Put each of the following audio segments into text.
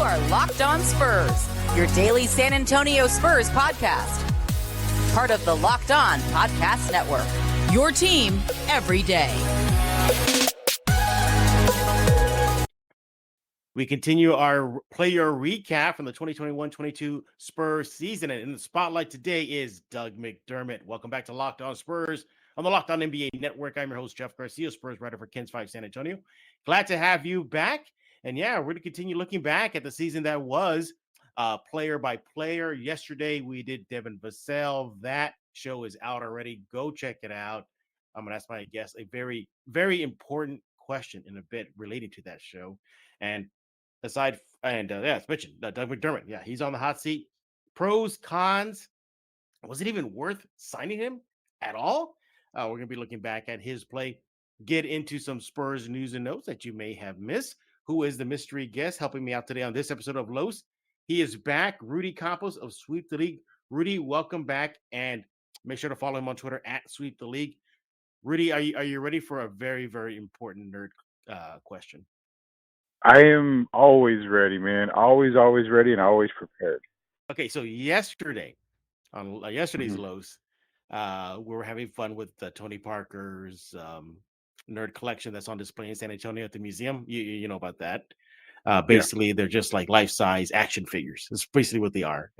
are Locked On Spurs, your daily San Antonio Spurs podcast. Part of the Locked On Podcast Network, your team every day. We continue our player recap from the 2021-22 Spurs season. And in the spotlight today is Doug McDermott. Welcome back to Locked On Spurs on the Locked On NBA Network. I'm your host, Jeff Garcia, Spurs writer for Kens 5 San Antonio. Glad to have you back. And yeah, we're going to continue looking back at the season that was player by player. Yesterday, we did Devin Vassell. That show is out already. Go check it out. I'm going to ask my guest a very, very important question in a bit relating to that show. And as mentioned, Doug McDermott. Yeah, he's on the hot seat. Pros, cons. Was it even worth signing him at all? We're going to be looking back at his play, get into some Spurs news and notes that you may have missed. Who is the mystery guest helping me out today on this episode of Los? He is back, Rudy Campos of Sweep the League. Rudy, welcome back, and make sure to follow him on Twitter at Sweep the League. Rudy, are you ready for a very, very important nerd question? I am always ready, man. Always ready and always prepared. Okay, so yesterday, on yesterday's Los, we were having fun with Tony Parker's nerd collection that's on display in San Antonio at the museum. You know about that. Basically, they're just like life-size action figures. That's basically what they are.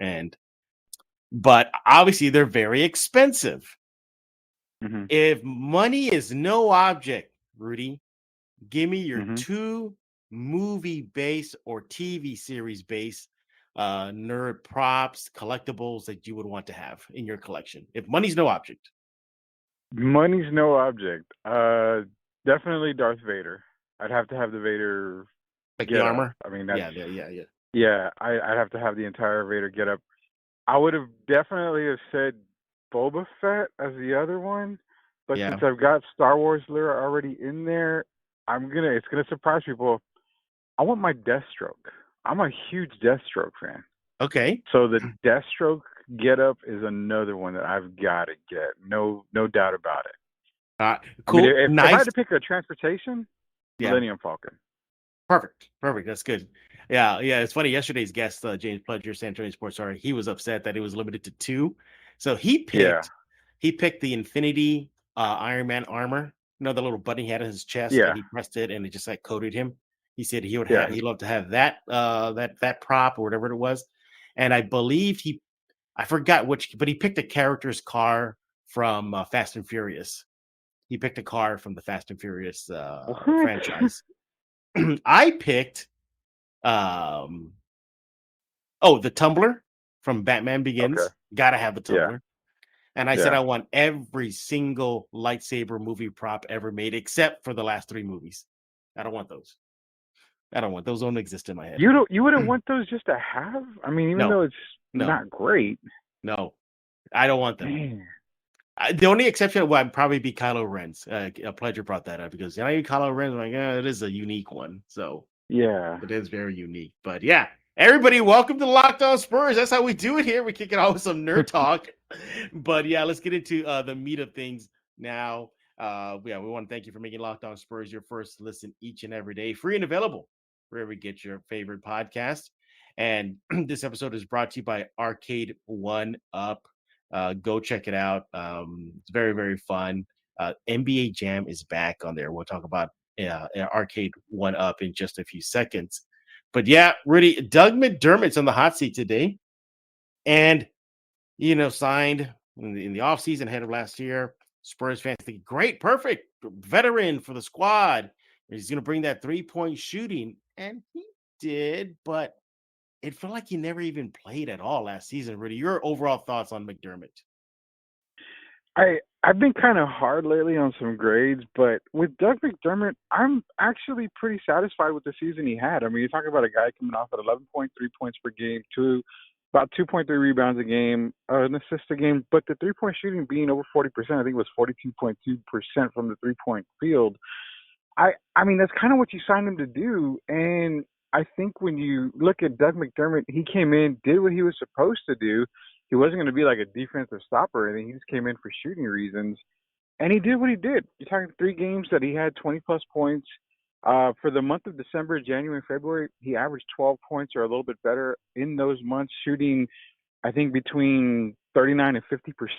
But obviously, they're very expensive. Mm-hmm. If money is no object, Rudy, give me your two movie-based or TV series-based nerd props, collectibles that you would want to have in your collection. If money's no object. Money's no object. Definitely Darth Vader. I'd have to have the Vader the armor. I mean, that's, yeah. Yeah, I'd have to have the entire Vader get up. I would have definitely have said Boba Fett as the other one, but since I've got Star Wars lore already in there, it's gonna surprise people. I want my Deathstroke. I'm a huge Deathstroke fan. Okay. So the Deathstroke getup is another one that I've got to get. No doubt about it. Cool. I mean, nice. If I had to pick a transportation, Millennium Falcon. Perfect. That's good. Yeah. It's funny. Yesterday's guest, James Pledger, San Antonio Sports, he was upset that it was limited to 2. So he picked the Infinity Iron Man armor. You know, the little button he had on his chest. Yeah. And he pressed it and it just like coated him. He said he'd love to have that that prop or whatever it was. And I believe I forgot which, but he picked a character's car from Fast and Furious. He picked a car from the Fast and Furious franchise. I picked the tumbler from Batman Begins. Okay. Gotta have the tumbler. Yeah. And I said I want every single lightsaber movie prop ever made, except for the last 3 movies. I don't want those. Those don't exist in my head. You wouldn't want those just to have? I mean, even though it's not great. No, I don't want them. The only exception would probably be Kylo Ren's. A Pleasure brought that up because Kylo Ren's like, it is a unique one. So it is very unique. But yeah, everybody, welcome to Locked On Spurs. That's how we do it here. We kick it off with some nerd talk. But yeah, let's get into the meat of things now. We want to thank you for making Locked On Spurs your first listen each and every day, free and available wherever you get your favorite podcast. And this episode is brought to you by Arcade 1-Up. Go check it out. It's very, very fun. NBA Jam is back on there. We'll talk about Arcade 1-Up in just a few seconds. But yeah, Rudy, Doug McDermott's on the hot seat today. And, signed in the offseason ahead of last year. Spurs fans think, great, perfect, veteran for the squad. He's going to bring that 3-point shooting. And he did, but it felt like he never even played at all last season. Rudy, your overall thoughts on McDermott? I've been kind of hard lately on some grades, but with Doug McDermott, I'm actually pretty satisfied with the season he had. I mean, you're talking about a guy coming off at 11.3 points per game, about 2.3 rebounds a game, an assist a game, but the 3-point shooting being over 40%, I think it was 42.2% from the 3-point field. I mean, that's kind of what you signed him to do. And I think when you look at Doug McDermott, he came in, did what he was supposed to do. He wasn't going to be like a defensive stopper or anything. He just came in for shooting reasons. And he did what he did. You're talking 3 games that he had 20-plus points, For the month of December, January, and February, he averaged 12 points or a little bit better in those months, shooting, I think, between 39 and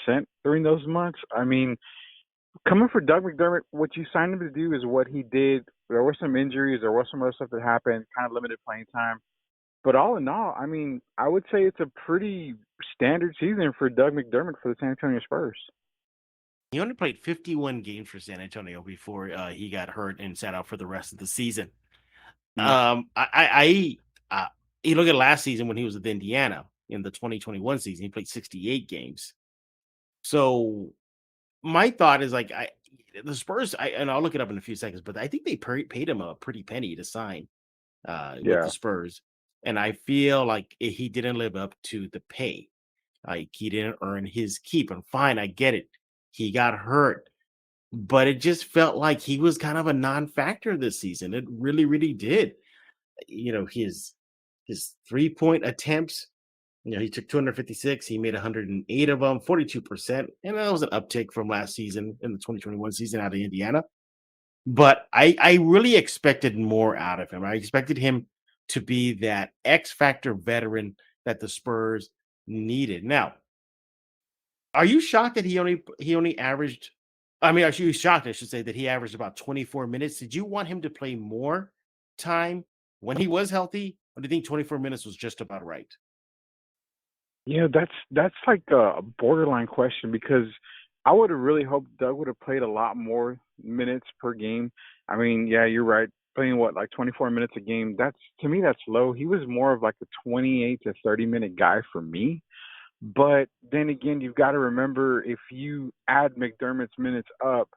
50% during those months. I mean, coming for Doug McDermott, what you signed him to do is what he did. There were some injuries, there was some other stuff that happened, kind of limited playing time. But all in all, I mean, I would say it's a pretty standard season for Doug McDermott for the San Antonio Spurs. He only played 51 games for San Antonio before he got hurt and sat out for the rest of the season. You look at last season when he was with Indiana in the 2021 season, he played 68 games. So my thought is like the Spurs, and I'll look it up in a few seconds, but I think they paid him a pretty penny to sign with the Spurs. And I feel like he didn't live up to the pay. Like he didn't earn his keep. And fine, I get it. He got hurt, but it just felt like he was kind of a non-factor this season. It really, really did. You know, his 3-point attempts, you know, he took 256. He made 108 of them, 42%. And that was an uptick from last season in the 2021 season out of Indiana. But I really expected more out of him. I expected him to be that X factor veteran that the Spurs needed. Now, are you shocked that he only averaged? I mean, are you shocked? I should say that he averaged about 24 minutes. Did you want him to play more time when he was healthy, or do you think 24 minutes was just about right? Yeah, that's like a borderline question because I would have really hoped Doug would have played a lot more minutes per game. I mean, yeah, you're right. Playing like 24 minutes a game, to me that's low. He was more of like a 28 to 30 minute guy for me. But then again, you've got to remember if you add McDermott's minutes up,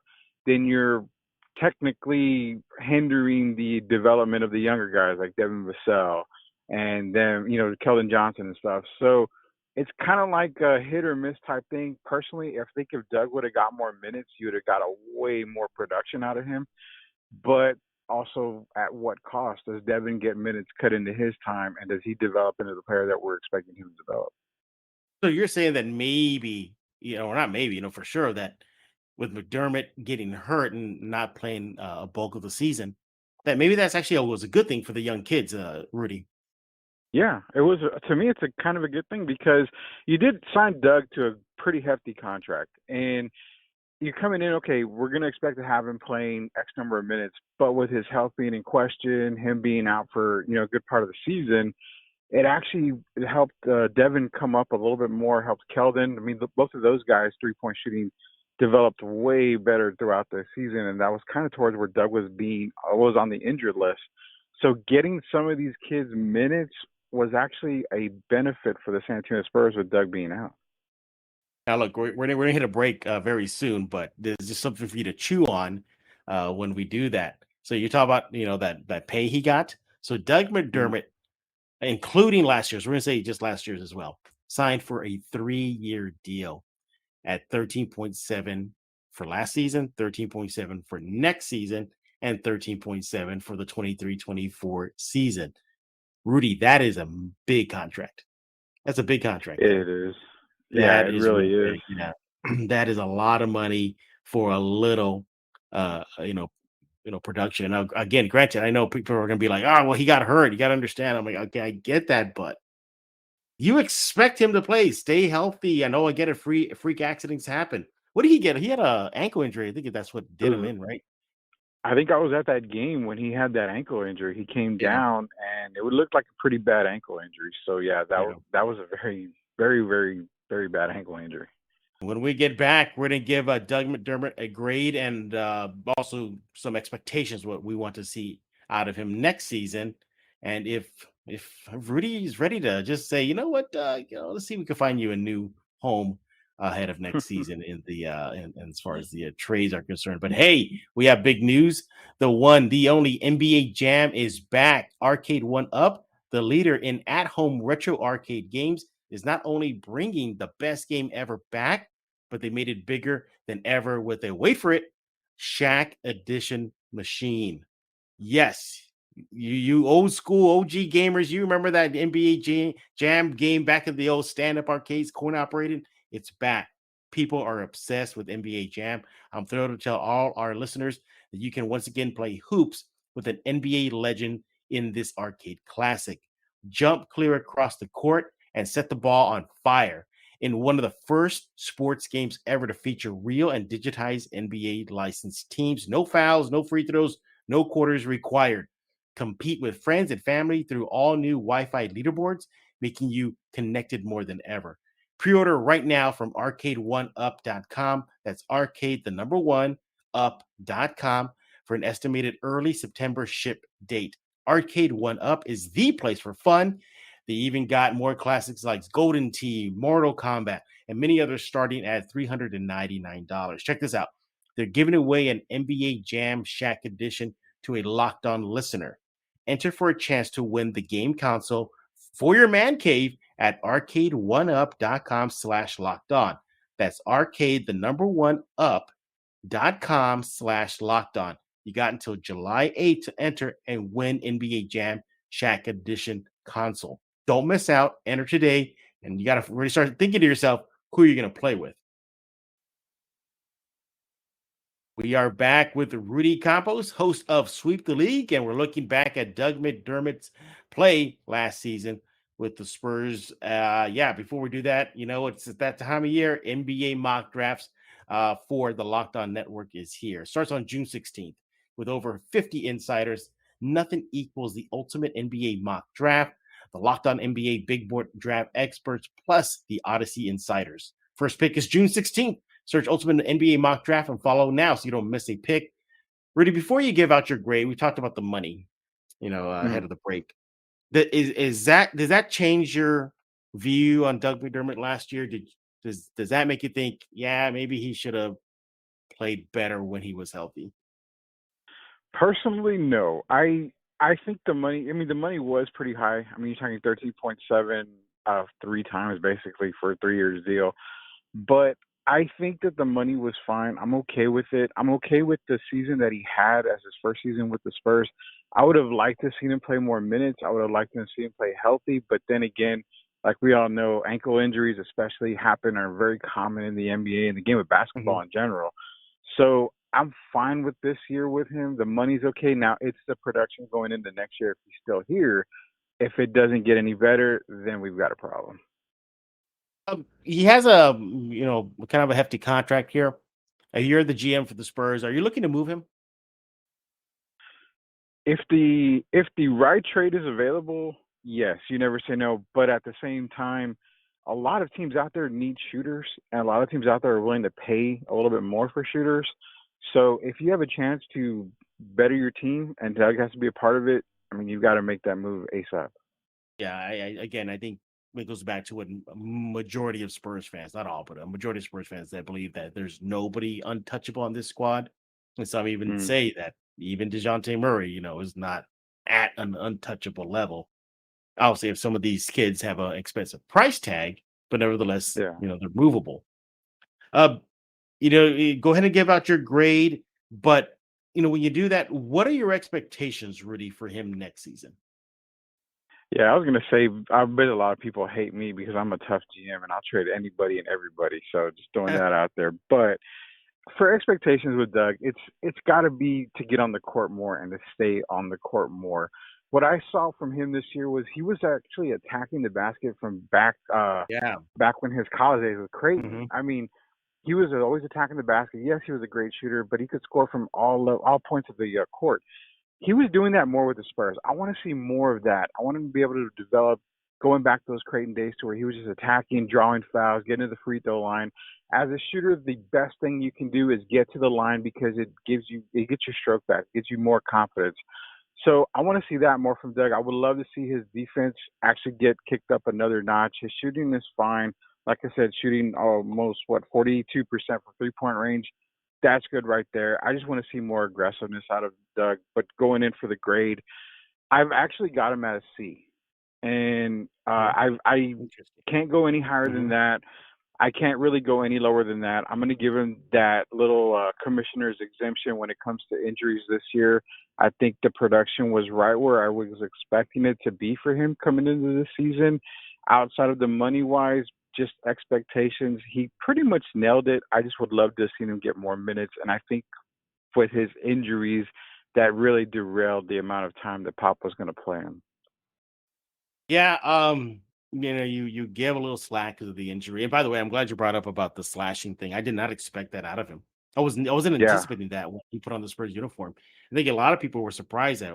then you're technically hindering the development of the younger guys like Devin Vassell and then, Keldon Johnson and stuff. So it's kind of like a hit or miss type thing. Personally, I think if Doug would have got more minutes, you would have got a way more production out of him. But also, at what cost? Does Devin get minutes cut into his time, and does he develop into the player that we're expecting him to develop? So you're saying that maybe, or not maybe, for sure that with McDermott getting hurt and not playing a bulk of the season, that maybe that's actually was a good thing for the young kids, Rudy. Yeah, it was. To me, it's a kind of a good thing because you did sign Doug to a pretty hefty contract, and you're coming in, okay, we're going to expect to have him playing X number of minutes, but with his health being in question, him being out for, a good part of the season, it actually helped Devin come up a little bit more, helped Keldon. I mean, both of those guys, three-point shooting, developed way better throughout the season, and that was kind of towards where Doug was on the injured list. So getting some of these kids minutes was actually a benefit for the San Antonio Spurs with Doug being out. Now, look, we're going to hit a break very soon, but there's just something for you to chew on when we do that. So you talk about, that pay he got. So Doug McDermott, including last year's, we're going to say just last year's as well, signed for a 3-year deal at 13.7 for last season, 13.7 for next season, and 13.7 for the 23-24 season. Rudy, that is a big contract. That's a big contract. It is. Yeah, it really is. Yeah. That is a lot of money for a little, production. Now, again, granted, I know people are going to be like, "Oh, well, he got hurt." You got to understand. I'm like, okay, I get that, but you expect him to play, stay healthy. I know I get it. Freak accidents happen. What did he get? He had an ankle injury. I think that's what did him in, right? I think I was at that game when he had that ankle injury. He came down, and it would look like a pretty bad ankle injury. So yeah, that was a very, very, very, very bad ankle injury. When we get back, we're going to give Doug McDermott a grade and also some expectations what we want to see out of him next season. And if Rudy is ready to just say, you know what, let's see if we can find you a new home ahead of next season in the and as far as the trades are concerned. But hey, we have big news. The only NBA Jam is back. Arcade 1-Up, the leader in at-home retro arcade games, is not only bringing the best game ever back, but they made it bigger than ever with a, wait for it, Shaq Edition machine. Yes, you old school OG gamers, you remember that NBA Jam game back in the old stand-up arcades, coin operated? It's back. People are obsessed with NBA Jam. I'm thrilled to tell all our listeners that you can once again play hoops with an NBA legend in this arcade classic. Jump clear across the court and set the ball on fire in one of the first sports games ever to feature real and digitized NBA licensed teams. No fouls, no free throws, no quarters required. Compete with friends and family through all new Wi-Fi leaderboards, making you connected more than ever. Pre-order right now from arcade1up.com. That's arcade, the number one, up.com for an estimated early September ship date. Arcade 1UP is the place for fun. They even got more classics like Golden Tee, Mortal Kombat, and many others starting at $399. Check this out. They're giving away an NBA Jam Shack edition to a Locked On listener. Enter for a chance to win the game console for your man cave at arcade1up.com/lockedon. That's arcade, the number one, up.com/lockedon. You got until July 8th to enter and win NBA Jam Shack Edition console. Don't miss out. Enter today, and you got to really start thinking to yourself, who are you going to play with? We are back with Rudy Campos, host of Sweep the League, and we're looking back at Doug McDermott's play last season with the Spurs. Before we do that, it's that time of year. NBA mock drafts for the Locked On Network is here. Starts on June 16th with over 50 insiders. Nothing equals the ultimate NBA mock draft. The Locked On NBA Big Board Draft experts plus the Odyssey insiders. First pick is June 16th. Search Ultimate NBA Mock Draft and follow now so you don't miss a pick. Rudy, before you give out your grade, we talked about the money, ahead of the break. Does that change your view on Doug McDermott last year? Does that make you think, maybe he should have played better when he was healthy? Personally, no. I think the money was pretty high. I mean, you're talking 13.7 3 times basically for a 3-year deal. But I think that the money was fine. I'm okay with it. I'm okay with the season that he had as his first season with the Spurs. I would have liked to see him play more minutes. I would have liked to see him play healthy. But then again, like we all know, ankle injuries especially are very common in the NBA and the game of basketball in general. So I'm fine with this year with him. The money's okay. Now it's the production going into next year if he's still here. If it doesn't get any better, then we've got a problem. He has a kind of a hefty contract here. You're the GM for the Spurs. Are you looking to move him? If the right trade is available, yes, you never say no. But at the same time, a lot of teams out there need shooters, and a lot of teams out there are willing to pay a little bit more for shooters. So if you have a chance to better your team, and Doug has to be a part of it, I mean, you've got to make that move ASAP. Yeah, I think it goes back to what a majority of Spurs fans, not all, but a majority of Spurs fans that believe that there's nobody untouchable on this squad. And some even say that even DeJounte Murray, is not at an untouchable level. Obviously, if some of these kids have an expensive price tag, but nevertheless, they're movable. Go ahead and give out your grade. But, when you do that, what are your expectations, Rudy, for him next season? Yeah, I was going to say, I bet a lot of people hate me because I'm a tough GM and I'll trade anybody and everybody. So just throwing that out there. But for expectations with Doug, it's got to be to get on the court more and to stay on the court more. What I saw from him this year was he was actually attacking the basket from back when his college days with Creighton. I mean, he was always attacking the basket. Yes, he was a great shooter, but he could score from all points of the court. He was doing that more with the Spurs. I want to see more of that. I want him to be able to develop, going back to those Creighton days to where he was just attacking, drawing fouls, getting to the free throw line. As a shooter, the best thing you can do is get to the line because it gets your stroke back, gets you more confidence. So I want to see that more from Doug. I would love to see his defense actually get kicked up another notch. His shooting is fine. Like I said, shooting almost 42% from 3-point range. That's good right there. I just want to see more aggressiveness out of Doug. But going in for the grade, I've actually got him at a C. And I can't go any higher than that. I can't really go any lower than that. I'm going to give him that little commissioner's exemption when it comes to injuries this year. I think the production was right where I was expecting it to be for him coming into this season. Outside of the money-wise, just expectations, he pretty much nailed it. I just would love to see him get more minutes. And I think with his injuries, that really derailed the amount of time that Pop was going to play him. Yeah, you give a little slack because of the injury. And by the way, I'm glad you brought up about the slashing thing. I did not expect that out of him. I wasn't anticipating that when he put on the Spurs uniform. I think a lot of people were surprised that,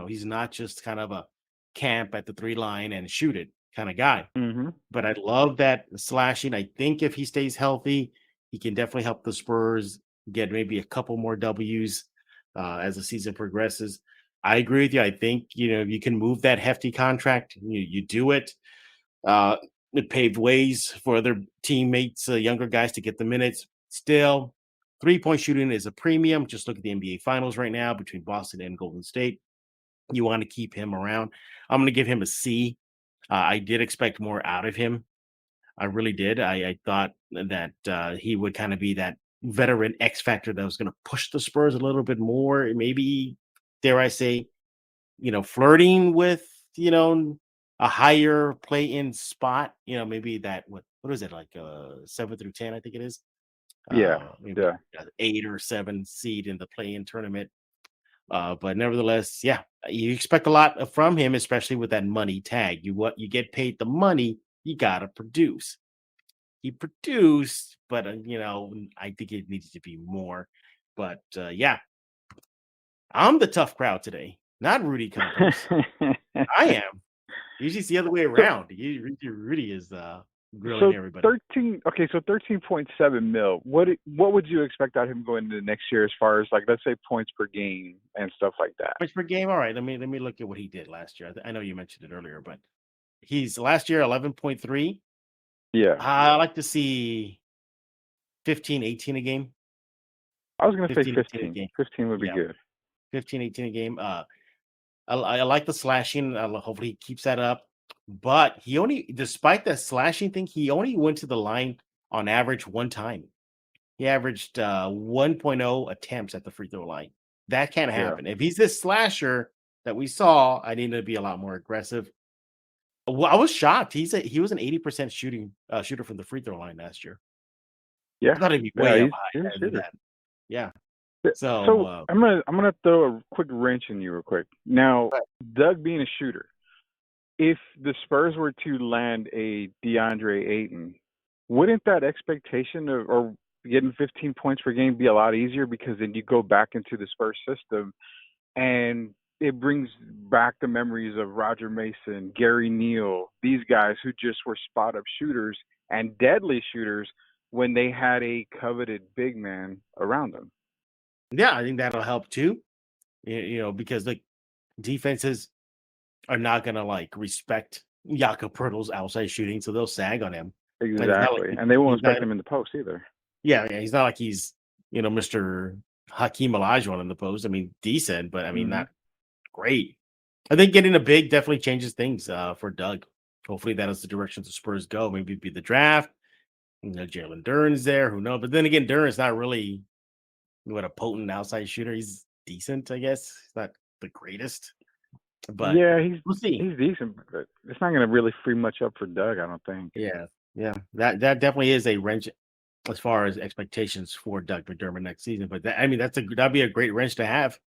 he's not just kind of a camp at the 3 line and shoot it kind of guy. Mm-hmm. But I love that slashing. I think if he stays healthy, he can definitely help the Spurs get maybe a couple more W's as the season progresses. I agree with you. I think, you can move that hefty contract. You do it. It paved ways for other teammates, younger guys to get the minutes. Still, 3-point shooting is a premium. Just look at the NBA Finals right now between Boston and Golden State. You want to keep him around. I'm going to give him a C. I did expect more out of him. I really did. I thought that he would kind of be that veteran X factor that was going to push the Spurs a little bit more. Maybe, dare I say, flirting with, a higher play-in spot. Maybe that, what is it, like 7 through 10, I think it is. Maybe 8 or 7 seed in the play-in tournament. But nevertheless, you expect a lot from him, especially with that money tag. You get paid the money, you gotta produce. He produced, but I think it needs to be more. But I'm the tough crowd today, not Rudy Campos. I am. Usually it's the other way around. Rudy is grilling everybody. 13.7 mil. What would you expect out of him going into next year as far as, like, let's say points per game and stuff like that? Points per game. All right. Let me look at what he did last year. I know you mentioned it earlier, but he's last year 11.3. Yeah. I like to see 15, 18 a game. I was going to say 15. 15 would be good. 15, 18 a game. I like the slashing. Hopefully he keeps that up. But despite the slashing thing, he only went to the line on average 1 time. He averaged 1.0 attempts at the free throw line. That can't happen. If he's this slasher that we saw, I need to be a lot more aggressive. Well, I was shocked. He was an 80% shooter from the free throw line last year. Yeah, I thought he'd be way up high than that. Yeah. So I'm gonna throw a quick wrench in you real quick. Now, Doug being a shooter, if the Spurs were to land a DeAndre Ayton, wouldn't that expectation or getting 15 points per game be a lot easier, because then you go back into the Spurs system and it brings back the memories of Roger Mason, Gary Neal, these guys who just were spot-up shooters and deadly shooters when they had a coveted big man around them. Yeah, I think that'll help too. Because like defenses are not gonna respect Jakob Poeltl's outside shooting, so they'll sag on him. Exactly, and they won't respect him in the post either. Yeah, he's not like he's Mr. Hakeem Olajuwon in the post. I mean, decent, but I mean not great. I think getting a big definitely changes things for Doug. Hopefully that is the direction the Spurs go. Maybe it'd be the draft. Jalen Duren's there. Who knows? But then again, Duren's not really a potent outside shooter. He's decent, I guess. He's not the greatest. But we'll see. He's decent, but it's not going to really free much up for Doug, I don't think. Yeah. That definitely is a wrench as far as expectations for Doug McDermott next season. But that'd be a great wrench to have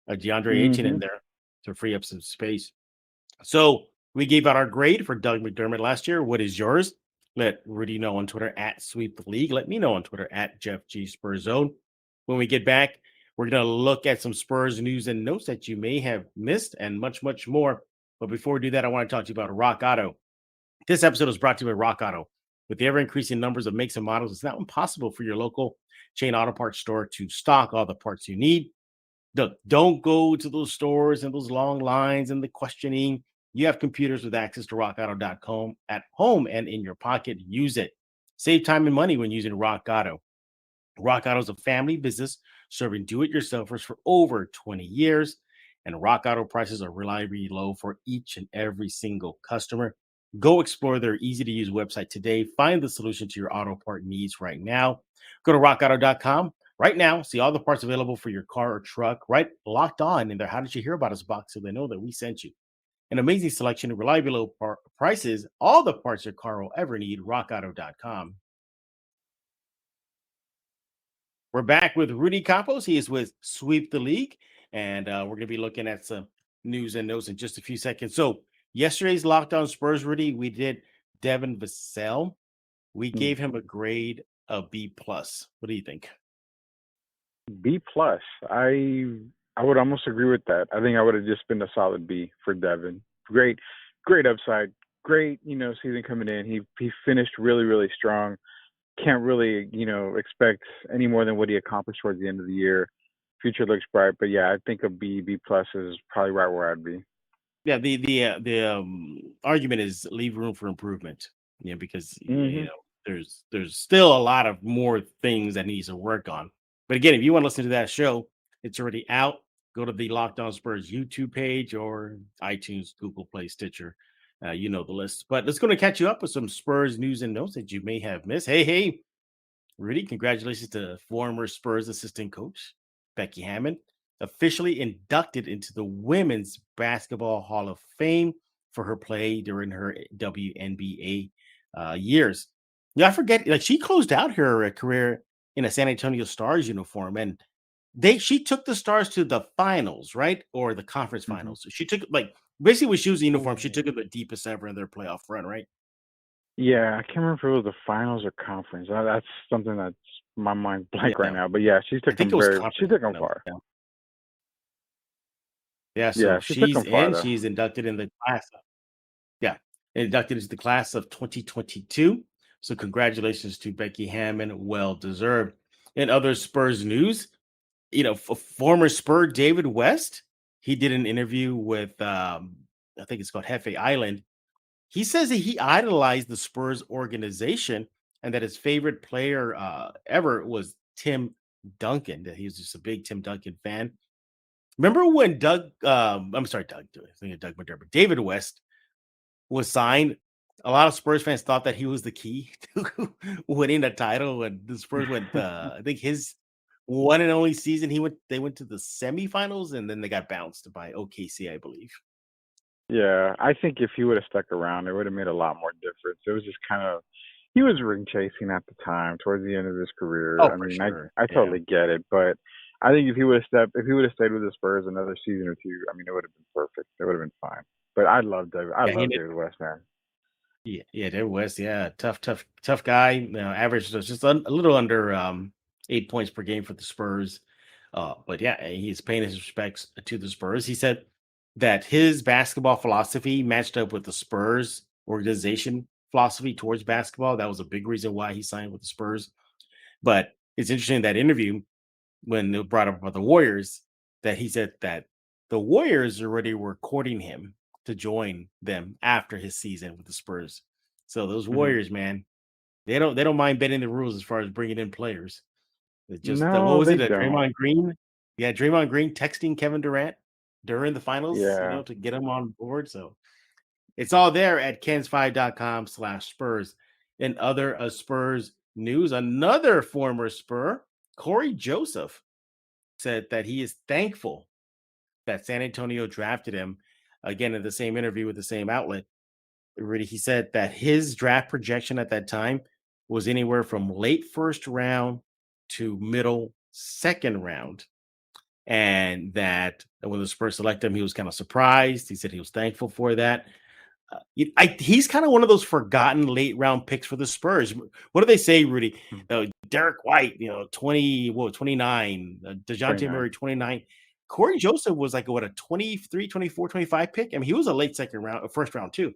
a DeAndre Ayton in there to free up some space. So we gave out our grade for Doug McDermott last year. What is yours? Let Rudy know on Twitter at Sweep the League. Let me know on Twitter at Jeff G Spurs Zone. When we get back, we're going to look at some Spurs news and notes that you may have missed and much, much more. But before we do that, I want to talk to you about Rock Auto. This episode is brought to you by Rock Auto. With the ever-increasing numbers of makes and models, it's now impossible for your local chain auto parts store to stock all the parts you need. Don't go to those stores and those long lines and the questioning. You have computers with access to rockauto.com at home and in your pocket. Use it. Save time and money when using Rock Auto. Rock Auto is a family business serving do-it-yourselfers for over 20 years, and Rock Auto prices are reliably low for each and every single customer. Go explore their easy-to-use website today. Find the solution to your auto part needs right now. Go to rockauto.com right now. See all the parts available for your car or truck. Right, locked on in their "How did you hear about us" box, so they know that we sent you. An amazing selection of reliably low prices. All the parts your car will ever need. rockauto.com. We're back with Rudy Campos. He is with Sweep the League. and we're going to be looking at some news and notes in just a few seconds. So yesterday's Locked On Spurs, Rudy, we did Devin Vassell. We gave him a grade of B+. What do you think? B+. I would almost agree with that. I think I would have just been a solid B for Devin. Great upside. Great, season coming in. He finished really, really strong. Can't really, expect any more than what he accomplished towards the end of the year. Future looks bright, but yeah, I think a B+ is probably right where I'd be. Yeah, the argument is leave room for improvement. Because there's still a lot of more things that needs to work on. But again, if you want to listen to that show, it's already out. Go to the Locked On Spurs YouTube page or iTunes, Google Play, Stitcher. You know the list. But let's go to catch you up with some Spurs news and notes that you may have missed. Hey, Rudy, congratulations to former Spurs assistant coach Becky Hammon, officially inducted into the Women's Basketball Hall of Fame for her play during her WNBA years. Yeah, I forget, like she closed out her career in a San Antonio Stars uniform, and she took the Stars to the finals, right? Or the conference finals. So she took basically when she was in uniform, she took it the deepest ever in their playoff run, right? Yeah, I can't remember if it was the finals or conference. That's something that's my mind's blank right now. But yeah, she took them far. Yeah, so she's in. She's inducted in the class. Inducted into the class of 2022. So congratulations to Becky Hammon. Well deserved. In other Spurs news, former Spur David West, he did an interview with I think it's called Hefe Island. He says that he idolized the Spurs organization and that his favorite player ever was Tim Duncan, that he was just a big Tim Duncan fan. Remember when Doug McDermott, David West was signed? A lot of Spurs fans thought that he was the key to winning a title, and the Spurs went. I think his one and only season they went to the semifinals, and then they got bounced by OKC, I believe. Yeah, I think if he would have stuck around, it would have made a lot more difference. It was just he was ring chasing at the time, towards the end of his career. Oh, sure. I totally get it, but I think if he would have stayed with the Spurs another season or two, it would have been perfect. It would have been fine. But I love David. I love David West, man. Yeah, David West. Yeah, tough guy. Average just a little under 8 points per game for the Spurs. But yeah, he's paying his respects to the Spurs. He said that his basketball philosophy matched up with the Spurs organization philosophy towards basketball. That was a big reason why he signed with the Spurs. But it's interesting in that interview when they brought up about the Warriors that he said that the Warriors already were courting him to join them after his season with the Spurs. So those Warriors, man, they don't mind bending the rules as far as bringing in players. It's just what was it? Draymond Green? Yeah, Draymond Green texting Kevin Durant during the finals, to get him on board. So it's all there at kens5.com/Spurs. In other Spurs news, another former Spur, Corey Joseph, said that he is thankful that San Antonio drafted him. Again, in the same interview with the same outlet, he said that his draft projection at that time was anywhere from late first round to middle second round. And that when the Spurs selected him, he was kind of surprised. He said he was thankful for that. He's kind of one of those forgotten late round picks for the Spurs. What do they say, Rudy? Derek White, 29, DeJounte Murray, 29. Corey Joseph was like, a 23, 24, 25 pick? I mean, he was a late first round too.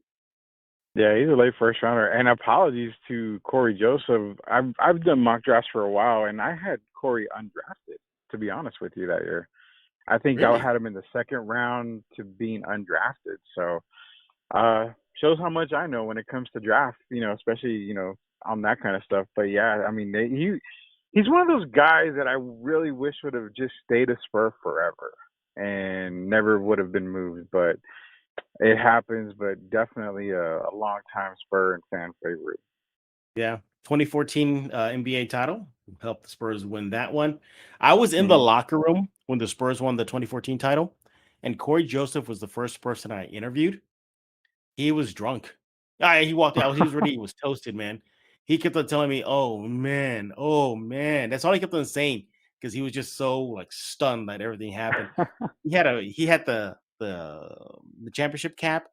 Yeah, he's a late first rounder. And apologies to Corey Joseph. I've done mock drafts for a while, and I had Corey undrafted, to be honest with you, that year. I think I had him in the second round to being undrafted. So shows how much I know when it comes to draft, especially, on that kind of stuff. But yeah, I mean, he's one of those guys that I really wish would have just stayed a Spur forever and never would have been moved. But it happens, but definitely a long-time Spur and fan favorite. Yeah, 2014 NBA title helped the Spurs win that one. I was in the locker room when the Spurs won the 2014 title, and Corey Joseph was the first person I interviewed. He was drunk. He walked out. He was ready. He was toasted, man. He kept on telling me, oh, man. That's all he kept on saying. because he was just so like stunned that everything happened. he had the championship cap.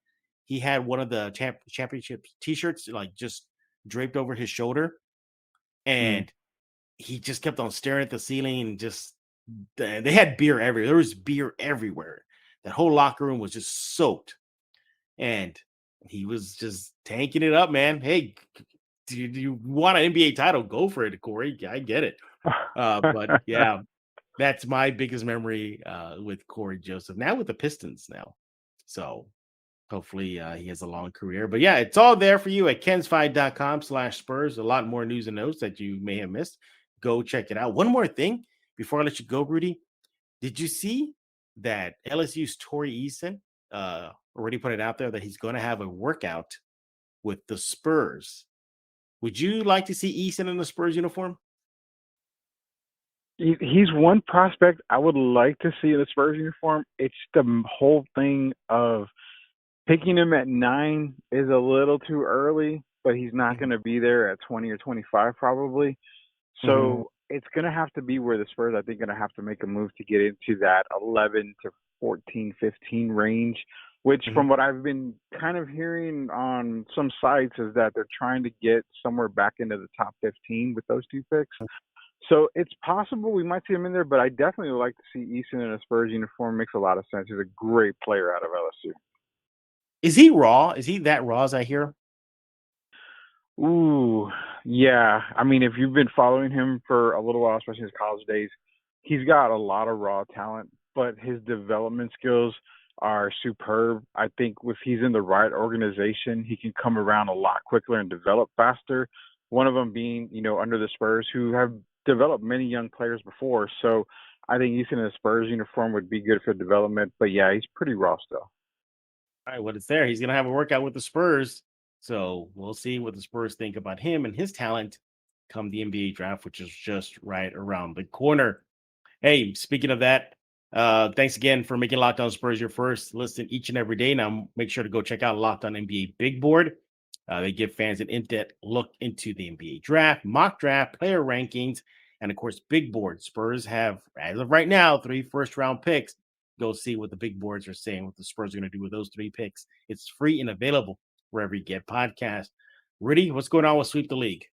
He had one of the championship t-shirts like just draped over his shoulder, and he just kept on staring at the ceiling and just they had beer everywhere. There was beer everywhere. That whole locker room was just soaked, and he was just tanking it up, man. Hey, do you want an NBA title? Go for it, Corey. I get it. But yeah, that's my biggest memory with Corey Joseph. Now with the Pistons now. So hopefully he has a long career. But yeah, it's all there for you at kensfi.com/Spurs. A lot more news and notes that you may have missed. Go check it out. One more thing before I let you go, Rudy. Did you see that LSU's Torrey Eason already put it out there that he's going to have a workout with the Spurs? Would you like to see Eason in the Spurs uniform? He's one prospect I would like to see in the Spurs uniform. It's the whole thing of picking him at 9 is a little too early, but he's not going to be there at 20 or 25 probably. So it's going to have to be where the Spurs, I think, going to have to make a move to get into that 11 to 14, 15 range, which from what I've been kind of hearing on some sites is that they're trying to get somewhere back into the top 15 with those 2 picks. So it's possible we might see him in there, but I definitely would like to see Eason in a Spurs uniform. Makes a lot of sense. He's a great player out of LSU. Is he raw? Is he that raw as I hear? Ooh, yeah. I mean, if you've been following him for a little while, especially his college days, he's got a lot of raw talent, but his development skills are superb. I think if he's in the right organization, he can come around a lot quicker and develop faster. One of them being, under the Spurs, who have developed many young players before. So I think Eason in a Spurs uniform would be good for development. But yeah, he's pretty raw still. All right, well, it's there. He's going to have a workout with the Spurs. So we'll see what the Spurs think about him and his talent come the NBA draft, which is just right around the corner. Hey, speaking of that, thanks again for making Locked On Spurs your first listen each and every day. Now, make sure to go check out Locked On NBA Big Board. They give fans an in-depth look into the NBA draft, mock draft, player rankings, and, of course, Big Board. Spurs have, as of right now, 3 first-round picks. Go see what the big boards are saying, what the Spurs are going to do with those 3 picks. It's free and available wherever you get podcasts. Rudy, what's going on with Sweep the League?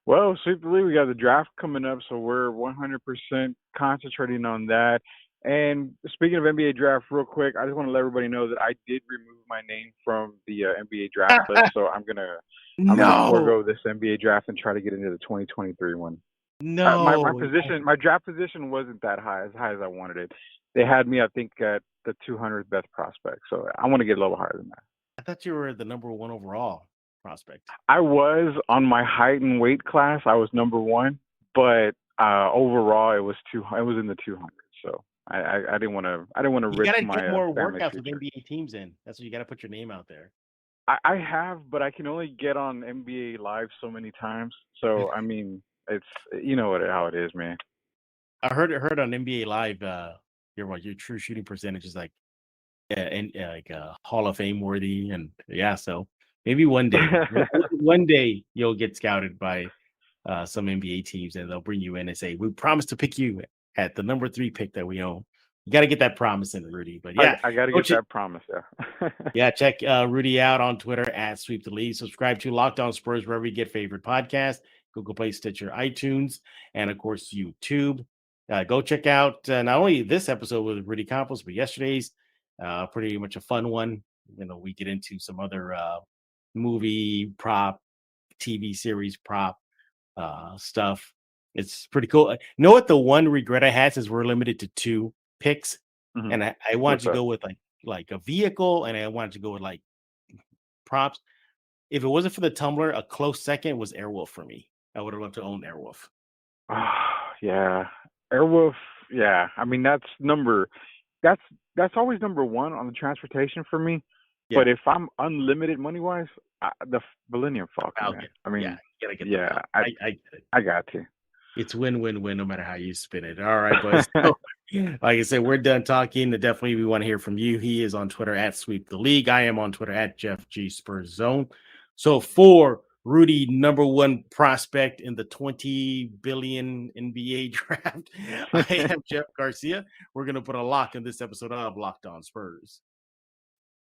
Well, Sweep the League, we got the draft coming up, so we're 100% concentrating on that. And speaking of NBA draft, real quick, I just want to let everybody know that I did remove my name from the NBA draft list, so I'm gonna forego this NBA draft and try to get into the 2023 one. No, my draft position wasn't that high as I wanted it. They had me, I think, at the 200th best prospect, so I want to get a little higher than that. I thought you were the number 1 overall prospect. I was on my height and weight class. I was number 1, but overall, it was in the 200s. So I didn't want to. You risk gotta my get more family workouts with future. NBA teams in. That's what you got to put your name out there. I have, but I can only get on NBA Live so many times. So I mean, it's how it is, man. I heard on NBA Live, your true shooting percentage is like Hall of Fame worthy, and so maybe one day you'll get scouted by some NBA teams, and they'll bring you in and say, "We promise to pick you at the number 3 pick that we own." You got to get that promise in, Rudy. But yeah, I got to get that promise. Yeah. Yeah, check Rudy out on Twitter at Sweep the League. Subscribe to Locked On Spurs wherever you get favorite podcasts, Google Play, Stitcher, iTunes, and of course YouTube. Go check out not only this episode with Rudy Campos, but yesterday's. Pretty much a fun one. We get into some other movie prop, TV series prop stuff. It's pretty cool. You know what? The one regret I had is we're limited to 2 picks, and I wanted to go with like a vehicle, and I wanted to go with like props. If it wasn't for the tumbler, a close second was Airwolf for me. I would have loved to own Airwolf. Yeah, Airwolf. Yeah, I mean that's always number 1 on the transportation for me. Yeah. But if I'm unlimited money wise, the Millennium Falcon. Man. I mean, you gotta get I got to. It's win-win-win no matter how you spin it. All right, boys. So, like I said, we're done talking. Definitely, we want to hear from you. He is on Twitter at Sweep the League. I am on Twitter at Jeff G Spurs Zone. So for Rudy, number one prospect in the 20 billion NBA draft. I am Jeff Garcia. We're going to put a lock in this episode of Locked On Spurs.